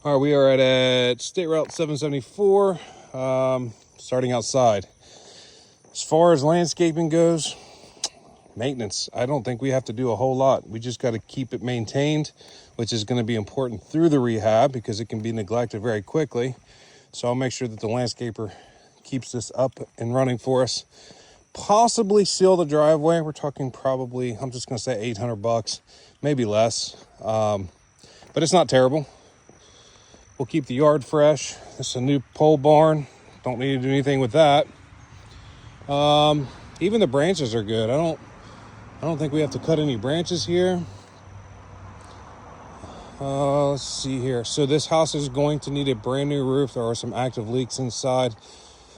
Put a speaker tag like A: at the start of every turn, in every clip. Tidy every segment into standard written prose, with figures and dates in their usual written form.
A: All right, we are at State Route 774, starting outside. As far as landscaping goes, maintenance, I don't think we have to do a whole lot. We just got to keep it maintained, which is going to be important through the rehab because it can be neglected very quickly. So I'll make sure that the landscaper keeps this up and running for us. Possibly seal the driveway. We're talking probably, I'm just going to say $800, maybe less. But it's not terrible. We'll keep the yard fresh. This is a new pole barn. Don't need to do anything with that. Even the branches are good. I don't think we have to cut any branches here. Let's see here. So this house is going to need a brand new roof. There are some active leaks inside.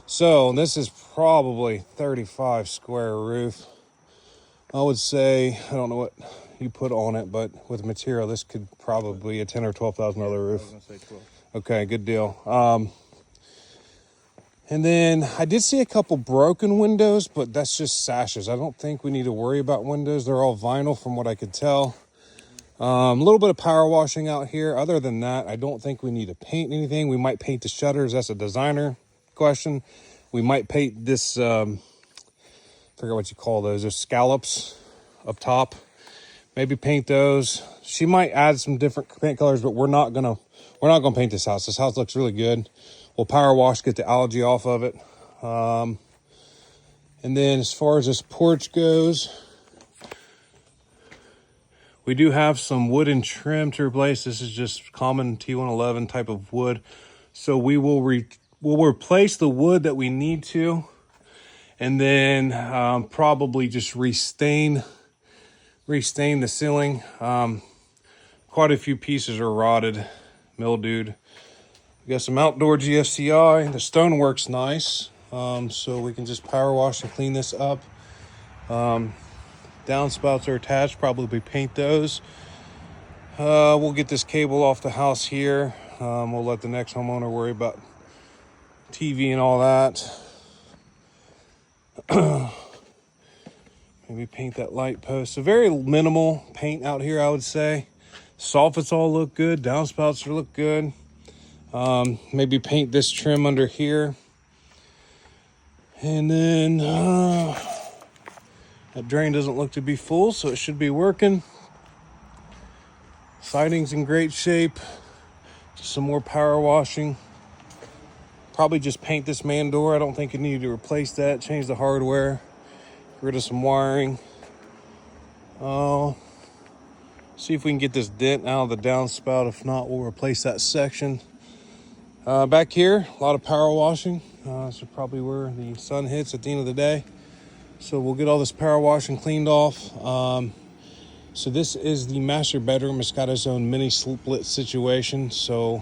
A: So this is probably 35 square roof. I would say, I don't know what you put on it, but with material, this could probably be a $10,000 or $12,000 roof.
B: I was gonna say 12.
A: Okay, good deal. And then I did see a couple broken windows, but that's just sashes. I don't think we need to worry about windows. They're all vinyl from what I could tell. A little bit of power washing out here. Other than that, I don't think we need to paint anything. We might paint the shutters. That's a designer question. We might paint this, I forget what you call those scallops up top. Maybe paint those. She might add some different paint colors, but we're not gonna paint this house. This house looks really good. We'll power wash, get the algae off of it. And then as far as this porch goes, we do have some wooden trim to replace. This is just common T111 type of wood. So we will we'll replace the wood that we need to, and then probably just restain the ceiling. Quite a few pieces are rotted, mildewed. We got some outdoor GFCI. The stonework's nice, so we can just power wash and clean this up. Downspouts are attached, probably paint those. We'll get this cable off the house here. We'll let the next homeowner worry about TV and all that. Maybe paint that light post. So very minimal paint out here, I would say. Soffits all look good. Downspouts look good. Maybe paint this trim under here. And then that drain doesn't look to be full, so it should be working. Siding's in great shape. Just some more power washing. Probably just paint this man door. I don't think you need to replace that. Change the hardware. Get rid of some wiring. See if we can get this dent out of the downspout. If not, we'll replace that section. Back here, a lot of power washing. This is probably where the sun hits at the end of the day. So we'll get all this power washing cleaned off. So this is the master bedroom. It's got its own mini split situation. So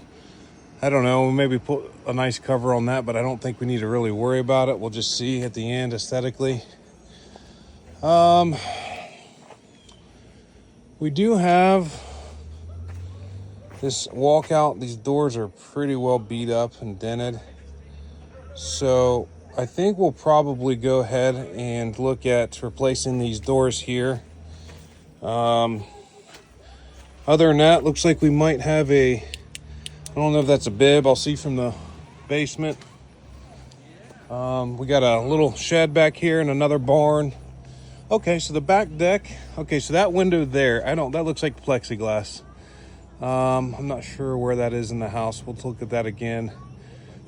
A: I don't know, maybe put a nice cover on that, but I don't think we need to really worry about it. We'll just see at the end aesthetically. We do have this walkout. These doors are pretty well beat up and dented. So I think we'll probably go ahead and look at replacing these doors here. Other than that, looks like we might have I don't know if that's a bib. I'll see from the basement. We got a little shed back here and another barn. Okay, so the back deck. Okay, so that window there, that looks like plexiglass. I'm not sure where that is in the house. We'll look at that again.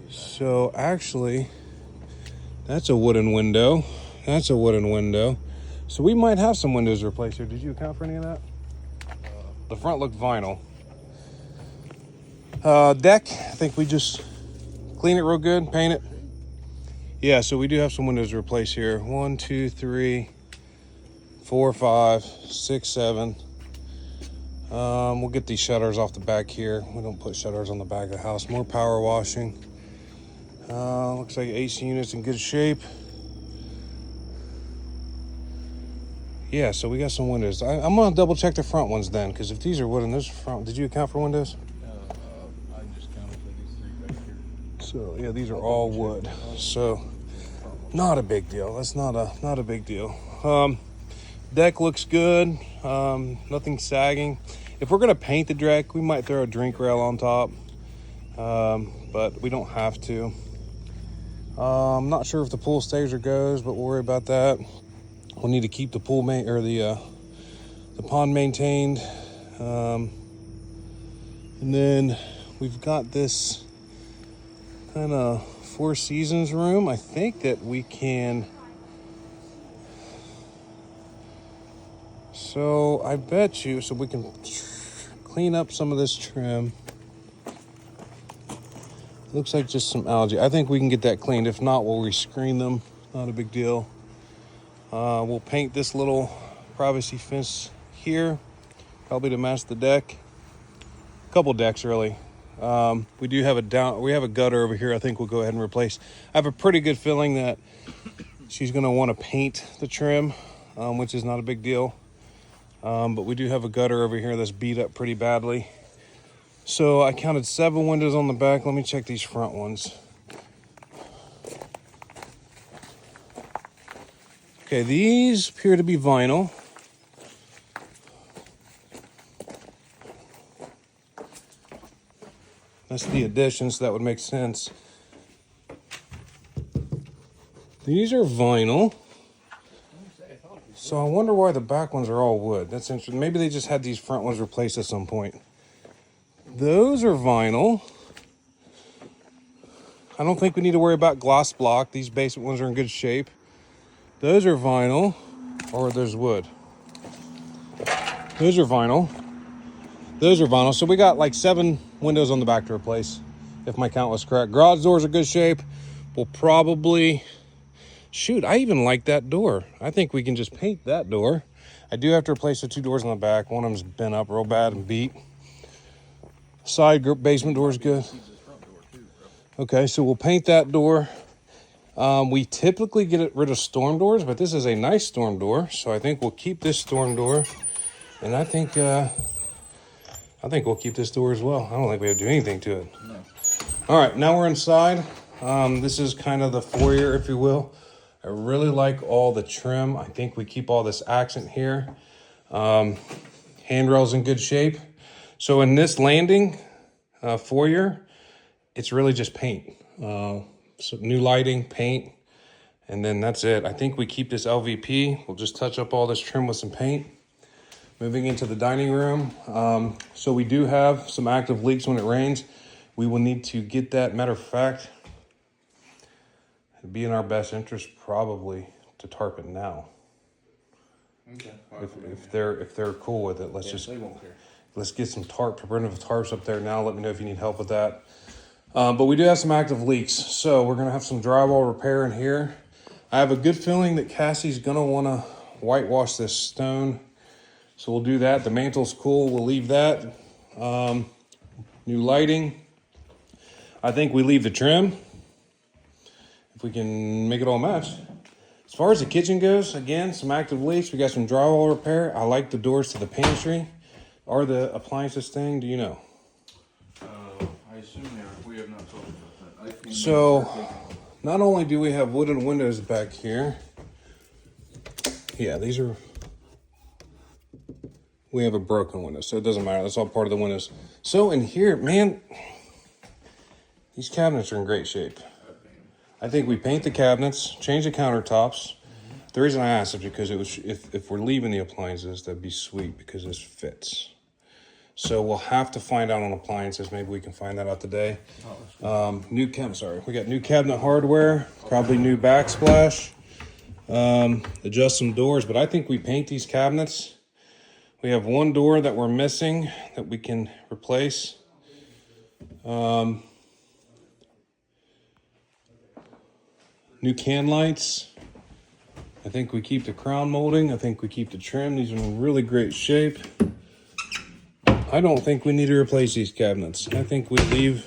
A: So actually, that's a wooden window. That's a wooden window. So we might have some windows replaced here. Did you account for any of that? The front looked vinyl. Deck, I think we just clean it real good, paint it. Yeah, so we do have some windows to replace here. 1, 2, 3, 4, 5, 6, 7. We'll get these shutters off the back here. We don't put shutters on the back of the house. More power washing. Looks like AC unit's in good shape. Yeah, so we got some windows. I'm gonna double check the front ones then, because if these are wooden, those front. Did you account for windows?
B: I just counted for these 3 back here.
A: So yeah, these are all wood. So not a big deal. That's not a big deal. Deck looks good. Nothing sagging. If we're gonna paint the deck, we might throw a drink rail on top. but we don't have to. I'm not sure if the pool stays or goes, but we'll worry about that. We'll need to keep the pool the pond maintained. And then we've got this kind of Four Seasons room. I think that we can. So I bet you, so we can clean up some of this trim. Looks like just some algae. I think we can get that cleaned. If not, we'll rescreen them. Not a big deal. We'll paint this little privacy fence here, probably to match the deck. A couple decks really. We do have a gutter over here. I think we'll go ahead and replace. I have a pretty good feeling that she's gonna want to paint the trim, which is not a big deal. But we do have a gutter over here that's beat up pretty badly. So I counted 7 windows on the back. Let me check these front ones. Okay, these appear to be vinyl. That's the addition, so that would make sense. These are vinyl. So I wonder why the back ones are all wood. That's interesting. Maybe they just had these front ones replaced at some point. Those are vinyl. I don't think we need to worry about gloss block. These basement ones are in good shape. Those are vinyl, or there's wood. Those are vinyl. Those are vinyl. So we got like 7 windows on the back to replace, if my count was correct. Garage doors are good shape. We'll probably, shoot, I even like that door. I think we can just paint that door. I do have to replace the 2 doors on the back. One of them's bent up real bad and beat. Side basement door is good. Okay, so we'll paint that door. We typically get rid of storm doors, but this is a nice storm door, so I think we'll keep this storm door. And I think we'll keep this door as well. I don't think we have to do anything to it. No. All right, now we're inside. This is kind of the foyer, if you will. I really like all the trim. I think we keep all this accent here. Handrail's in good shape. So in this landing foyer, it's really just paint. So new lighting, paint, and then that's it. I think we keep this LVP. We'll just touch up all this trim with some paint. Moving into the dining room. So we do have some active leaks when it rains. We will need to get that. Matter of fact, it'd be in our best interest probably to tarp it now.
B: Okay.
A: If they're cool with it,
B: They won't care.
A: Let's get some preventative tarps up there now. Let me know if you need help with that. But we do have some active leaks. So we're gonna have some drywall repair in here. I have a good feeling that Cassie's gonna wanna whitewash this stone. So we'll do that. The mantle's cool, we'll leave that. New lighting. I think we leave the trim, if we can make it all match. As far as the kitchen goes, again, some active leaks. We got some drywall repair. I like the doors to the pantry. Are the appliances staying? Do you know?
B: I assume they are. We have not talked about that.
A: So, not only do we have wooden windows back here. Yeah, we have a broken window, so it doesn't matter. That's all part of the windows. So in here, man, these cabinets are in great shape. I think we paint the cabinets, change the countertops. The reason I asked is because it was if we're leaving the appliances, that'd be sweet because this fits. So we'll have to find out on appliances. Maybe we can find that out today. We got new cabinet hardware, probably new backsplash, adjust some doors. But I think we paint these cabinets. We have one door that we're missing that we can replace. New can lights. I think we keep the crown molding. I think we keep the trim. These are in really great shape. I don't think we need to replace these cabinets. I think we leave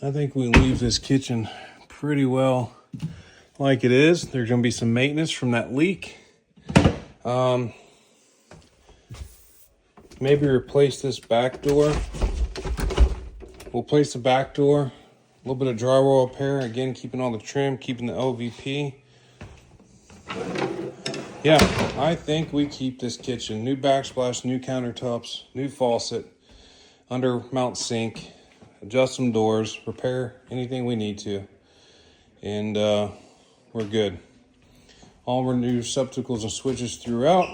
A: this kitchen pretty well like it is. There's gonna be some maintenance from that leak. Maybe replace this back door. We'll place the back door. A little bit of drywall repair. Again, keeping all the trim, keeping the LVP. Yeah, I think we keep this kitchen. New backsplash, new countertops, new faucet, under mount sink. adjust some doors, repair anything we need to, and we're good. All our new receptacles and switches throughout.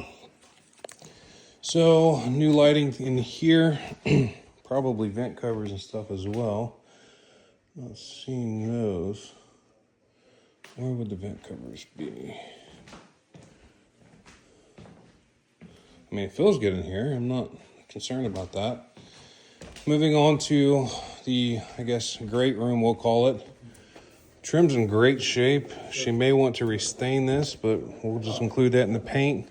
A: So new lighting in here, probably vent covers and stuff as well. Not seeing those. Where would the vent covers be? I mean, it feels good in here. I'm not concerned about that. Moving on to the, I guess, great room, we'll call it. Trim's in great shape. She may want to restain this, but we'll just include that in the paint.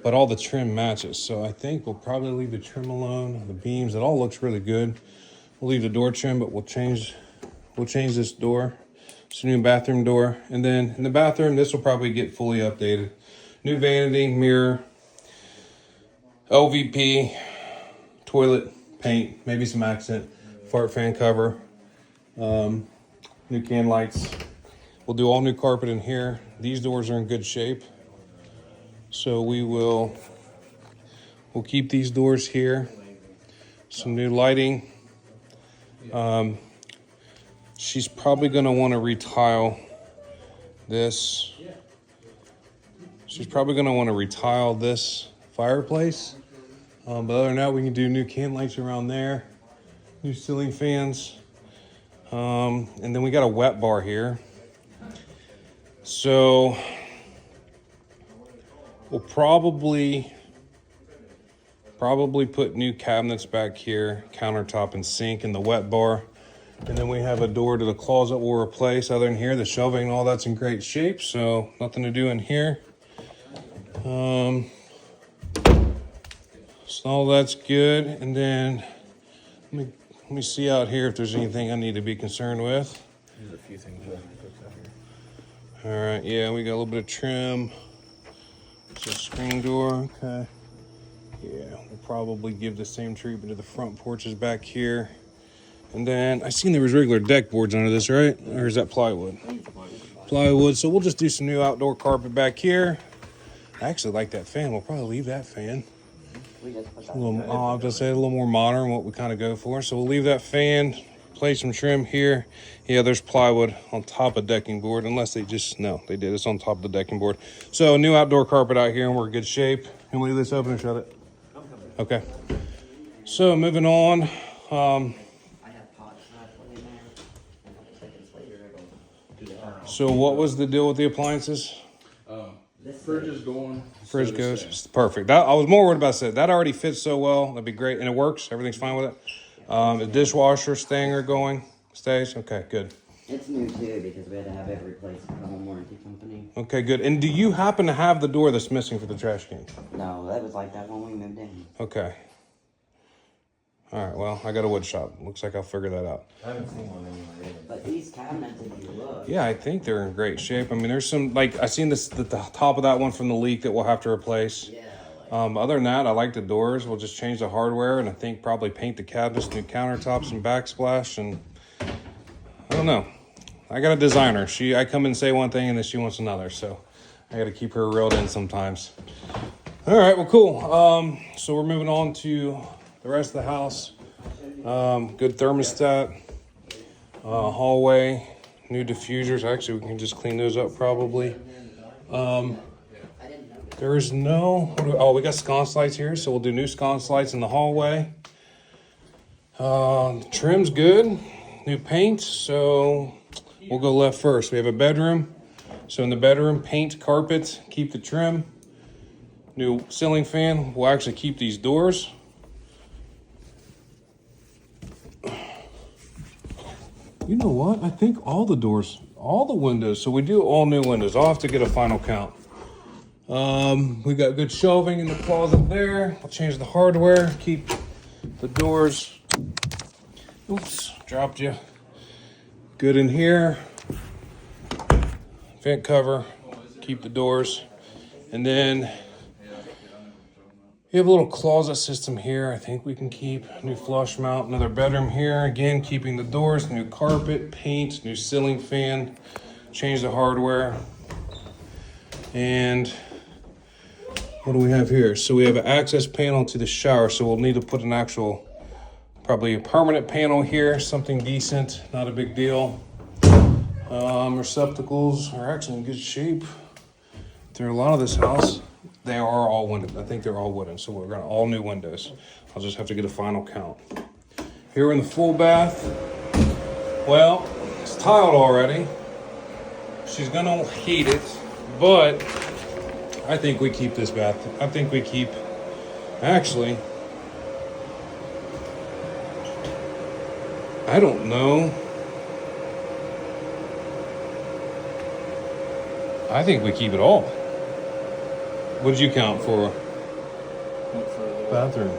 A: But all the trim matches. So I think we'll probably leave the trim alone. The beams, it all looks really good. We'll leave the door trim, but we'll change this door. It's a new bathroom door. And then in the bathroom, this will probably get fully updated. New vanity, mirror, LVP, toilet, paint, maybe some accent, fart fan cover, new can lights. We'll do all new carpet in here. These doors are in good shape. So we'll keep these doors here. Some new lighting. She's probably gonna want to retile this. She's probably gonna want to retile this fireplace. But other than that, we can do new can lights around there, new ceiling fans, and then we got a wet bar here. So we'll probably put new cabinets back here, countertop and sink in the wet bar. And then we have a door to the closet we'll replace. Other than here, the shelving and all that's in great shape, so nothing to do in here. So all that's good. And then let me see out here if there's anything I need to be concerned with.
C: There's a few things we have to fix out here.
A: All right, yeah, we got a little bit of trim. It's a screen door, okay. Yeah, we'll probably give the same treatment to the front porches back here. And then I seen there was regular deck boards under this, right? Or is that plywood? Plywood. So we'll just do some new outdoor carpet back here. I actually like that fan. We'll probably leave that fan. I'll have to say a little more modern, what we kind of go for. So we'll leave that fan, place some trim here. Yeah, there's plywood on top of decking board, unless they just, no, they did. It's on top of the decking board. So new outdoor carpet out here, and we're in good shape. Can we leave this open or shut it? Okay. So moving on.
D: I have pots and I put in there. And a couple seconds later, I go do the
A: So what was the deal with the appliances?
B: Fridge is going.
A: Fridge
B: so to
A: goes.
B: stay.
A: It's perfect. I was more worried about that. That already fits so well. That'd be great. And it works. Everything's fine with it. The dishwasher staying or going? Stays? Okay, good.
D: It's new too because we had to have it replaced from a home warranty company.
A: Okay, good. And do you happen to have the door that's missing for the trash can?
D: No, that was like that when we moved in.
A: Okay. All right, well, I got a wood shop. Looks like I'll figure that out.
C: I haven't seen one anywhere either.
D: But these cabinets, if you look,
A: Yeah, I think they're in great shape. I mean, there's some, like, I seen this, the top of that one from the leak that we'll have to replace.
D: yeah,
A: Other than that, I like the doors. We'll just change the hardware and I think probably paint the cabinets, new countertops and backsplash. And I don't know. I got a designer. I come and say one thing and then she wants another. So I got to keep her reeled in sometimes. All right, well, cool. So we're moving on to the rest of the house. Good thermostat, hallway, new diffusers. Actually, we can just clean those up probably. There is no, we got sconce lights here, so we'll do new sconce lights in the hallway. Trim's good, new paint, so we'll go left first. We have a bedroom. So in the bedroom, paint, carpet, keep the trim. New ceiling fan, we'll actually keep these doors. You know what? I think all the doors, all the windows. So we do all new windows. I'll have to get a final count. We got good shelving in the closet there. I'll change the hardware, keep the doors. Oops, dropped you. Good in here. Vent cover, keep the doors. And then we have a little closet system here. I think we can keep new flush mount, another bedroom here. Again, keeping the doors, new carpet, paint, new ceiling fan, change the hardware. And what do we have here? So we have an access panel to the shower. So we'll need to put an actual Probably a permanent panel here, something decent, not a big deal. Receptacles are actually in good shape. Through a lot of this house, they are all wooden. I think they're all wooden, so we're gonna all new windows. I'll just have to get a final count. Here in the full bath, well, it's tiled already. She's gonna heat it, but I think we keep this bath. I think we keep, actually, I don't know. I think we keep it all. What did you count for
B: What for the
A: bathroom?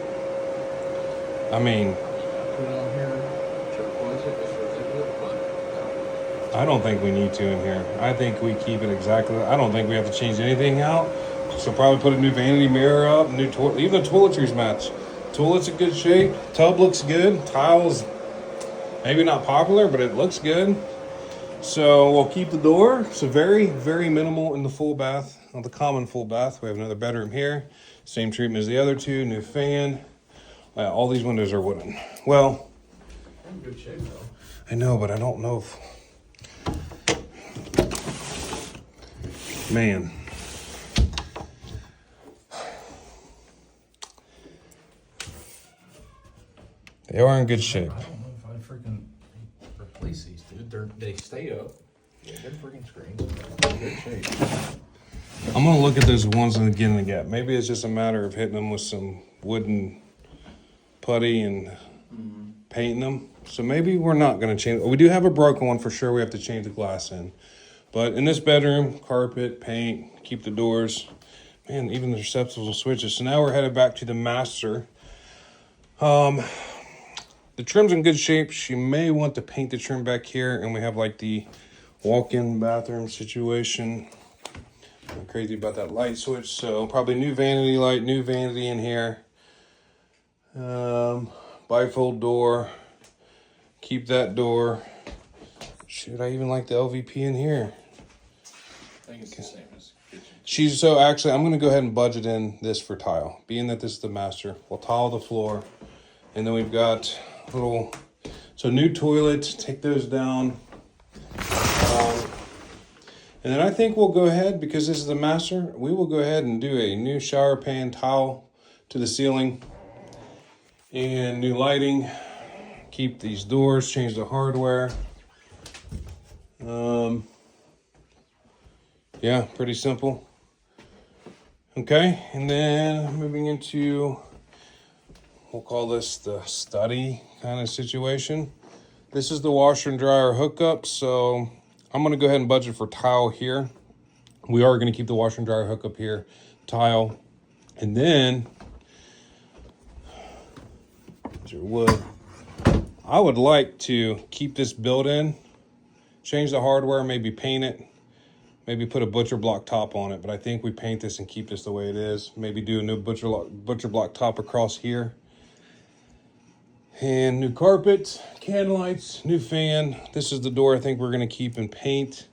A: I mean,
B: put on here to replace it, just replace it, but
A: I don't think we need to in here. I think we keep it exactly. I don't think we have to change anything out. So probably put a new vanity mirror up, new toilet. Even the toiletries match. Toilet's in good shape. Tub looks good. Tiles, maybe not popular, but it looks good. So we'll keep the door. So very, very minimal in the full bath. On the common full bath, we have another bedroom here. Same treatment as the other two. New fan. All these windows are wooden. Well,
C: In good shape though.
A: I know, but I don't know if... Man. They are in good shape.
C: I don't know if I freaking replace these, dude. They stay up. Yeah, good freaking screens. In good shape.
A: I'm gonna look at those ones again and again. Maybe it's just a matter of hitting them with some wooden putty and painting them. So maybe we're not gonna change. We do have a broken one for sure. We have to change the glass in. But in this bedroom, carpet, paint, keep the doors. Man, even the receptacles and switches. So now we're headed back to the master. The trim's in good shape. She may want to paint the trim back here, and we have like the walk-in bathroom situation. I'm crazy about that light switch, so probably new vanity light, new vanity in here. Bifold door. Keep that door. Shoot, I even like the LVP in here.
B: I think it's the same as kitchen.
A: She's so actually, I'm gonna go ahead and budget in this for tile. Being that this is the master, we'll tile the floor, and then we've got little. So new toilets, take those down. And then I think we'll go ahead, because this is the master, we will go ahead and do a new shower pan tile to the ceiling and new lighting. Keep these doors, change the hardware. Yeah, pretty simple. Okay, and then moving into, we'll call this the study kind of situation. This is the washer and dryer hookup, so I'm gonna go ahead and budget for tile here. We are gonna keep the washer and dryer hookup here, tile, and then your wood. I would like to keep this built in, change the hardware, maybe paint it, maybe put a butcher block top on it, but I think we paint this and keep this the way it is. Maybe do a new butcher block top across here. And new carpet, can lights, new fan. This is the door I think we're gonna keep and paint.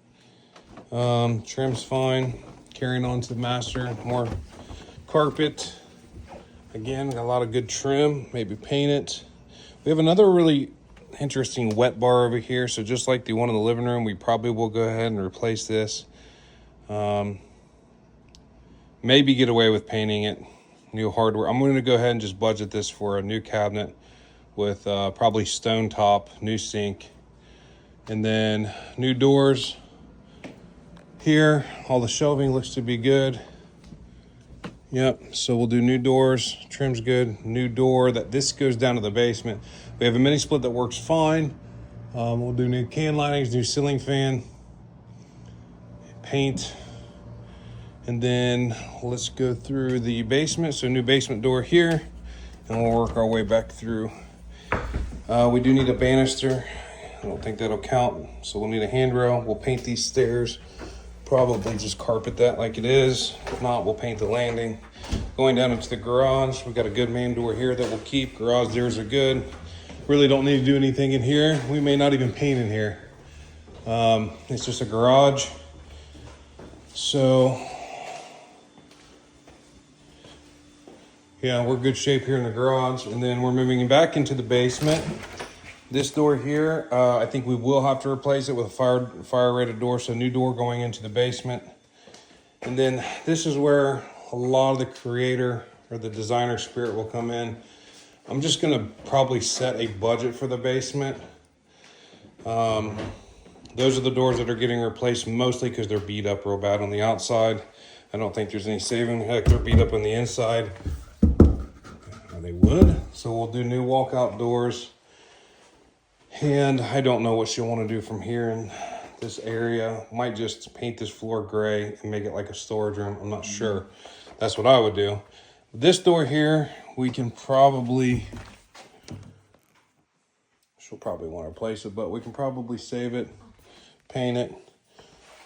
A: Trim's fine. Carrying on to the master, more carpet. Again, got a lot of good trim, maybe paint it. We have another really interesting wet bar over here. So just like the one in the living room, we probably will go ahead and replace this. Maybe get away with painting it, new hardware. I'm gonna go ahead and just budget this for a new cabinet with probably stone top, new sink, and then new doors here. All the shelving looks to be good. Yep, so we'll do new doors, trim's good, new door. This goes down to the basement. We have a mini split that works fine. We'll do new can linings, new ceiling fan, paint, and then let's go through the basement. So new basement door here, and we'll work our way back through. We do need a banister. I don't think that'll count, so we'll need a handrail. We'll paint these stairs. Probably just carpet that like it is. If not, we'll paint the landing. Going down into the garage, we've got a good main door here that we'll keep. Garage doors are good. Really don't need to do anything in here. We may not even paint in here. It's just a garage. So yeah, we're good shape here in the garage. And then we're moving back into the basement. This door here, I think we will have to replace it with a fire rated door. So new door going into the basement. And then this is where a lot of the creator or the designer spirit will come in. I'm just gonna probably set a budget for the basement. Those are the doors that are getting replaced mostly because they're beat up real bad on the outside. I don't think there's any saving. Heck, they're beat up on the inside. They would. So we'll do new walkout doors. And I don't know what she'll want to do from here in this area. Might just paint this floor gray and make it like a storage room. I'm not sure. That's what I would do. This door here, we can probably, she'll probably want to replace it, but we can probably save it, paint it,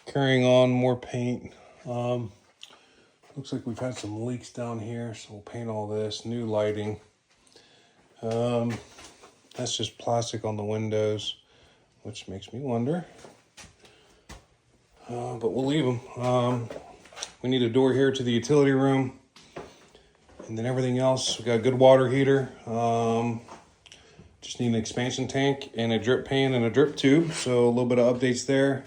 A: carrying on more paint. Looks like we've had some leaks down here, so we'll paint all this, new lighting. That's just plastic on the windows, which makes me wonder. But we'll leave them. We need a door here to the utility room. And then everything else, we got a good water heater. Just need an expansion tank and a drip pan and a drip tube. So a little bit of updates there.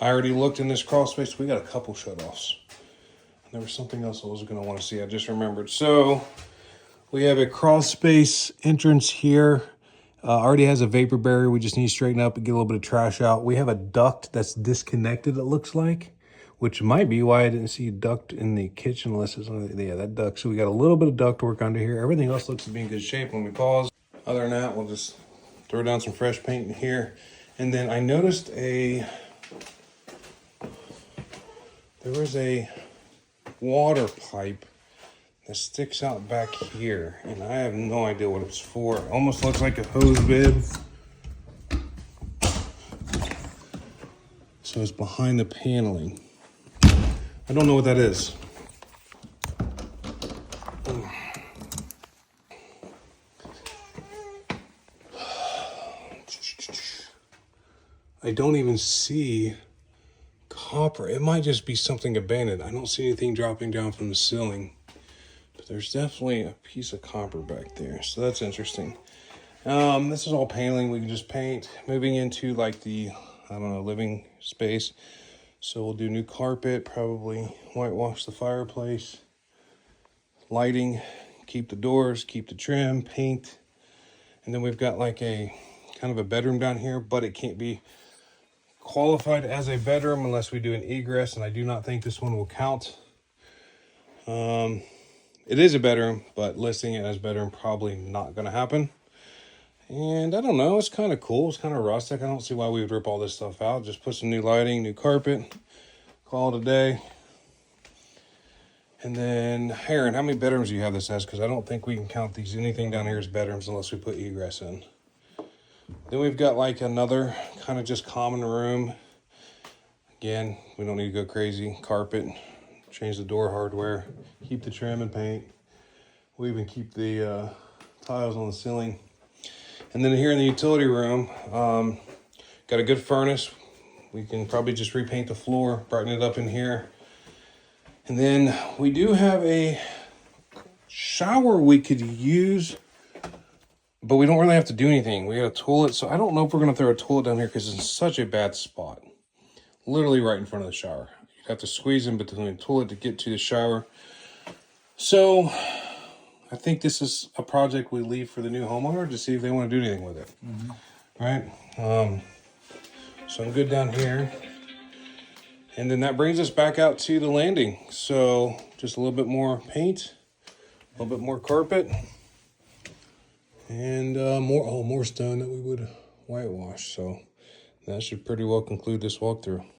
A: I already looked in this crawl space. We got a couple shutoffs. There was something else I was going to want to see. I just remembered. So we have a crawl space entrance here. Already has a vapor barrier. We just need to straighten up and get a little bit of trash out. We have a duct that's disconnected, it looks like, which might be why I didn't see a duct in the kitchen unless it's on the, yeah, that duct. So we got a little bit of duct work under here. Everything else looks to be in good shape when we pause. Other than that, we'll just throw down some fresh paint in here. And then I noticed there was a water pipe that sticks out back here, and I have no idea what it's for. It almost looks like a hose bib. So it's behind the paneling. I don't know what that is. I don't even see copper. It might just be something abandoned. I don't see anything dropping down from the ceiling. But there's definitely a piece of copper back there. So that's interesting. This is all paneling. We can just paint. Moving into like the, I don't know, living space. So we'll do new carpet, probably whitewash the fireplace. Lighting, keep the doors, keep the trim, paint. And then we've got like a kind of a bedroom down here, but it can't be qualified as a bedroom unless we do an egress, and I do not think this one will count. It is a bedroom, but listing it as bedroom probably not going to happen. And I don't know, it's kind of cool. It's kind of rustic. I don't see why we would rip all this stuff out. Just put some new lighting, new carpet, call it a day. And then, Aaron, how many bedrooms do you have this as? Because I don't think we can count these anything down here as bedrooms unless we put egress in. Then we've got like another kind of just common room. Again, we don't need to go crazy. Carpet, change the door hardware, keep the trim and paint. We even keep the tiles on the ceiling. And then here in the utility room, got a good furnace. We can probably just repaint the floor, brighten it up in here. And then we do have a shower we could use, but we don't really have to do anything. We got a toilet, so I don't know if we're going to throw a toilet down here because it's in such a bad spot. Literally right in front of the shower. You have to squeeze in between the toilet to get to the shower. So I think this is a project we leave for the new homeowner to see if they want to do anything with it. Right? So I'm good down here. And then that brings us back out to the landing. So just a little bit more paint, a little bit more carpet. And more stone that we would whitewash. So that should pretty well conclude this walkthrough.